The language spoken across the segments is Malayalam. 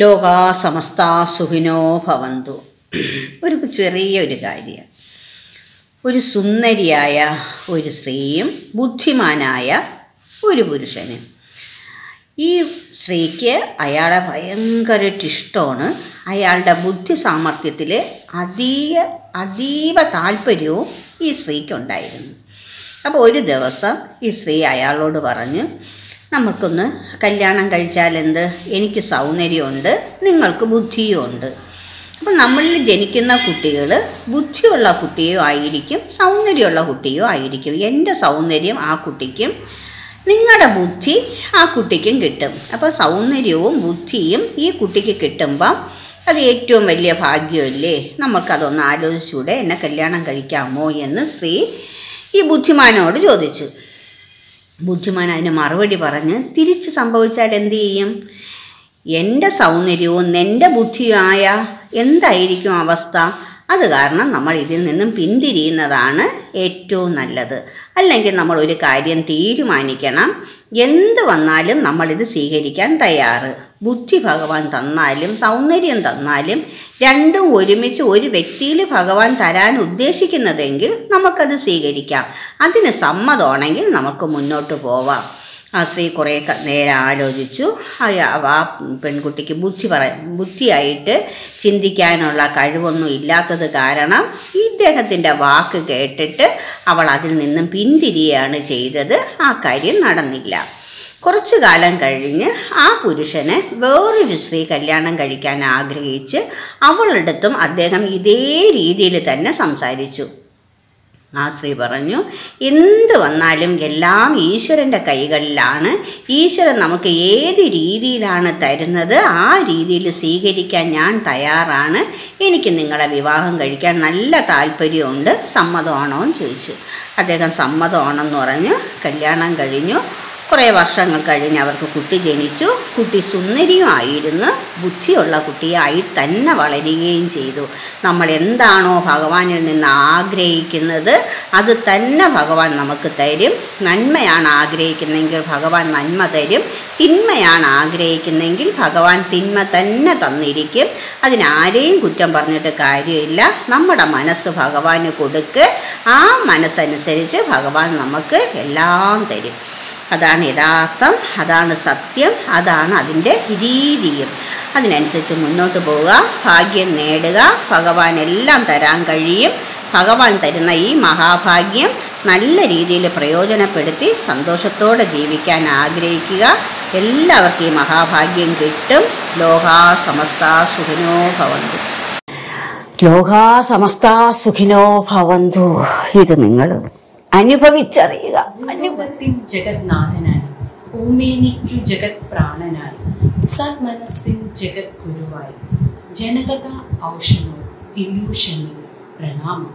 ലോകാ സമസ്താ സുഖിനോ ഭവന്തു. ചെറിയൊരു കാര്യം. ഒരു സുന്ദരിയായ ഒരു സ്ത്രീയും ബുദ്ധിമാനായ ഒരു പുരുഷനും. ഈ സ്ത്രീക്ക് അയാളെ ഭയങ്കര ഇഷ്ടമാണ്. അയാളുടെ ബുദ്ധി സാമർഥ്യത്തിൽ അതീവ താല്പര്യവും ഈ സ്ത്രീക്കുണ്ടായിരുന്നു. അപ്പോൾ ഒരു ദിവസം ഈ സ്ത്രീ അയാളോട് പറഞ്ഞു, നമുക്കൊന്ന് കല്യാണം കഴിച്ചാലെന്ത്? എനിക്ക് സൗന്ദര്യമുണ്ട്, നിങ്ങൾക്ക് ബുദ്ധിയും ഉണ്ട്. അപ്പം നമ്മളിൽ ജനിക്കുന്ന കുട്ടികൾ ബുദ്ധിയുള്ള കുട്ടിയോ ആയിരിക്കും, സൗന്ദര്യമുള്ള കുട്ടിയോ ആയിരിക്കും. എൻ്റെ സൗന്ദര്യം ആ കുട്ടിക്കും, നിങ്ങളുടെ ബുദ്ധി ആ കുട്ടിക്കും കിട്ടും. അപ്പോൾ സൗന്ദര്യവും ബുദ്ധിയും ഈ കുട്ടിക്ക് കിട്ടുമ്പം അത് ഏറ്റവും വലിയ ഭാഗ്യമല്ലേ? നമുക്കതൊന്ന് ആലോചിച്ചൂടെ? എന്നെ കല്യാണം കഴിക്കാമോ എന്ന് സ്ത്രീ ഈ ബുദ്ധിമാനോട് ചോദിച്ചു. ബുദ്ധിമാൻ അതിന് മറുപടി പറഞ്ഞ്, തിരിച്ച് സംഭവിച്ചാൽ എന്തു ചെയ്യും? എൻ്റെ സൗന്ദര്യവും എൻ്റെ ബുദ്ധിയുമായ എന്തായിരിക്കും അവസ്ഥ? അത് കാരണം നമ്മൾ ഇതിൽ നിന്നും പിന്തിരിയുന്നതാണ് ഏറ്റവും നല്ലത്. അല്ലെങ്കിൽ നമ്മൾ ഒരു കാര്യം തീരുമാനിക്കണം, എന്ത് വന്നാലും നമ്മളിത് സ്വീകരിക്കാൻ തയ്യാറ്. ബുദ്ധി ഭഗവാൻ തന്നാലും സൗന്ദര്യം തന്നാലും രണ്ടും ഒരുമിച്ച് ഒരു വ്യക്തിയിൽ ഭഗവാൻ തരാൻ ഉദ്ദേശിക്കുന്നതെങ്കിൽ നമുക്കത് സ്വീകരിക്കാം. അതിന് സമ്മതമാണെങ്കിൽ നമുക്ക് മുന്നോട്ട് പോവാം. ആ സ്ത്രീ കുറേ നേരം ആലോചിച്ചു. ആ പെൺകുട്ടിക്ക് ബുദ്ധിയായിട്ട് ചിന്തിക്കാനുള്ള കഴിവൊന്നും ഇല്ലാത്തത് കാരണം ഇദ്ദേഹത്തിൻ്റെ വാക്ക് കേട്ടിട്ട് അവൾ അതിൽ നിന്നും പിന്തിരിയാണ് ചെയ്തത്. ആ കാര്യം നടന്നില്ല. കുറച്ചു കാലം കഴിഞ്ഞ് ആ പുരുഷന് വേറൊരു സ്ത്രീ കല്യാണം കഴിക്കാൻ ആഗ്രഹിച്ച് അവളടുത്തും അദ്ദേഹം ഇതേ രീതിയിൽ തന്നെ സംസാരിച്ചു. ആ സ്ത്രീ പറഞ്ഞു, എന്ത് വന്നാലും എല്ലാം ഈശ്വരൻ്റെ കൈകളിലാണ്. ഈശ്വരൻ നമുക്ക് ഏത് രീതിയിലാണ് തരുന്നത് ആ രീതിയിൽ സ്വീകരിക്കാൻ ഞാൻ തയ്യാറാണ്. എനിക്ക് നിങ്ങളെ വിവാഹം കഴിക്കാൻ നല്ല താല്പര്യമുണ്ട്, സമ്മതമാണോ എന്ന് ചോദിച്ചു. അദ്ദേഹം സമ്മതമാണെന്ന് പറഞ്ഞ് കല്യാണം കഴിഞ്ഞു. കുറേ വർഷങ്ങൾ കഴിഞ്ഞ് അവർക്ക് കുട്ടി ജനിച്ചു. കുട്ടി സുന്ദരിയുമായിരുന്നു, ബുദ്ധിയുള്ള കുട്ടിയായി തന്നെ വളരുകയും ചെയ്തു. നമ്മൾ എന്താണോ ഭഗവാനിൽ നിന്ന് ആഗ്രഹിക്കുന്നത് അത് തന്നെ ഭഗവാൻ നമുക്ക് തരും. നന്മയാണ് ആഗ്രഹിക്കുന്നതെങ്കിൽ ഭഗവാൻ നന്മ തരും, തിന്മയാണ് ആഗ്രഹിക്കുന്നതെങ്കിൽ ഭഗവാൻ തിന്മ തന്നെ തന്നിരിക്കും. അതിനാരെയും കുറ്റം പറഞ്ഞിട്ട് കാര്യമില്ല. നമ്മുടെ മനസ്സ് ഭഗവാന് കൊടുക്ക്, ആ മനസ്സനുസരിച്ച് ഭഗവാൻ നമുക്ക് എല്ലാം തരും. അതാണ് യഥാർത്ഥം, അതാണ് സത്യം, അതാണ് അതിൻ്റെ രീതിയും. അതിനനുസരിച്ച് മുന്നോട്ട് പോവുക, ഭാഗ്യം നേടുക. ഭഗവാൻ എല്ലാം തരാൻ കഴിയും. ഭഗവാൻ തരുന്ന ഈ മഹാഭാഗ്യം നല്ല രീതിയിൽ പ്രയോജനപ്പെടുത്തി സന്തോഷത്തോടെ ജീവിക്കാൻ ആഗ്രഹിക്കുക. എല്ലാവർക്കും ഈ മഹാഭാഗ്യം കിട്ടും. ലോകാ സമസ്താ സുഖിനോ ഭവന്തു. ലോകാ സമസ്താ സുഖിനോ ഭവന്തു. ഇത് നിങ്ങൾ അനുഭവിച്ചറിയുക. അനുഭവത്തിൻ ജഗന്നാഥനായി, ഓമേനിക്കു ജഗത് പ്രാണനായി, സന്മനസ്സിൻ ജഗത് ഗുരുവായി, ജനകഥ ഔഷധോ ഇല്യൂഷനി പ്രണാമം.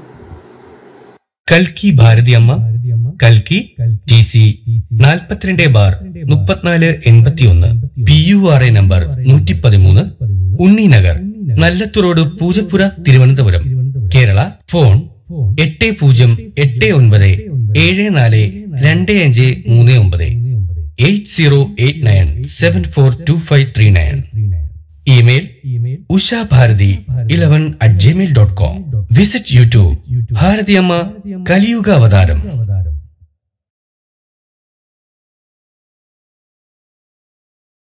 കൽക്കി ഭാരതിയമ്മ, കൽക്കി TC 42/3481, PURA നമ്പർ 113, ഉണ്ണിനഗർ, നല്ലത്തുറോഡ്, Poojappura, Thiruvananthapuram, Kerala. Phone 8080742539, 8089742539. Email ushabharati11@gmail.com. Visit YouTube Bharatiyamma Kaliyuga Avataram.